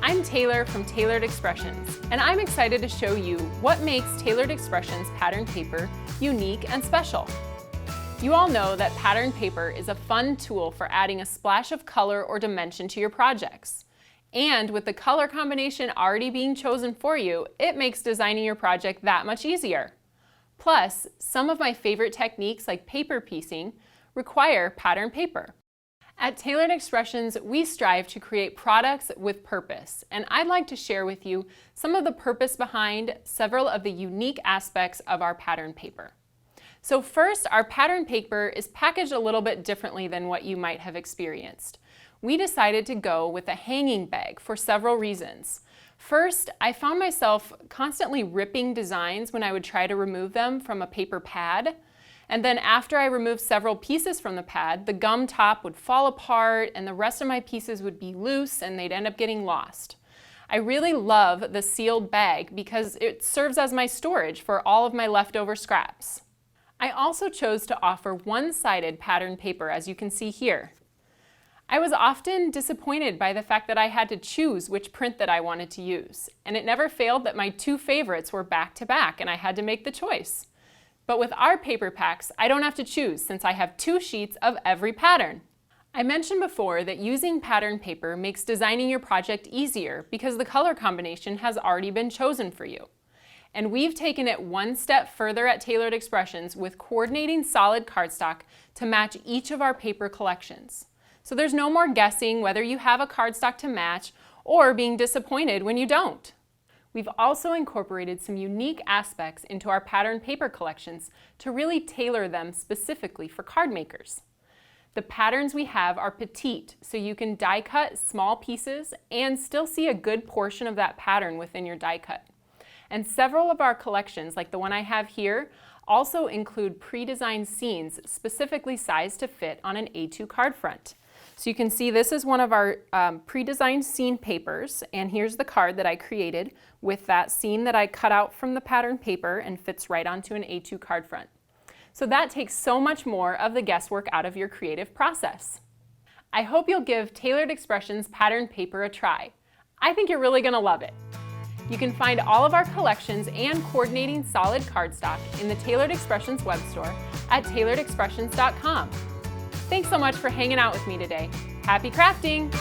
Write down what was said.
I'm Taylor from Tailored Expressions, and I'm excited to show you what makes Tailored Expressions pattern paper unique and special. You all know that pattern paper is a fun tool for adding a splash of color or dimension to your projects. And with the color combination already being chosen for you, it makes designing your project that much easier. Plus, some of my favorite techniques like paper piecing require pattern paper. At Tailored Expressions, we strive to create products with purpose, and I'd like to share with you some of the purpose behind several of the unique aspects of our pattern paper. So first, our pattern paper is packaged a little bit differently than what you might have experienced. We decided to go with a hanging bag for several reasons. First, I found myself constantly ripping designs when I would try to remove them from a paper pad. And then after I removed several pieces from the pad, the gum top would fall apart and the rest of my pieces would be loose and they'd end up getting lost. I really love the sealed bag because it serves as my storage for all of my leftover scraps. I also chose to offer one-sided pattern paper, as you can see here. I was often disappointed by the fact that I had to choose which print that I wanted to use, and it never failed that my two favorites were back to back and I had to make the choice. But with our paper packs, I don't have to choose since I have 2 sheets of every pattern. I mentioned before that using pattern paper makes designing your project easier because the color combination has already been chosen for you. And we've taken it one step further at Tailored Expressions with coordinating solid cardstock to match each of our paper collections. So there's no more guessing whether you have a cardstock to match or being disappointed when you don't. We've also incorporated some unique aspects into our pattern paper collections to really tailor them specifically for card makers. The patterns we have are petite, so you can die cut small pieces and still see a good portion of that pattern within your die cut. And several of our collections, like the one I have here, also include pre-designed scenes specifically sized to fit on an A2 card front. So you can see this is one of our pre-designed scene papers, and here's the card that I created with that scene that I cut out from the pattern paper and fits right onto an A2 card front. So that takes so much more of the guesswork out of your creative process. I hope you'll give Tailored Expressions pattern paper a try. I think you're really going to love it. You can find all of our collections and coordinating solid cardstock in the Tailored Expressions web store at tailoredexpressions.com. Thanks so much for hanging out with me today. Happy crafting!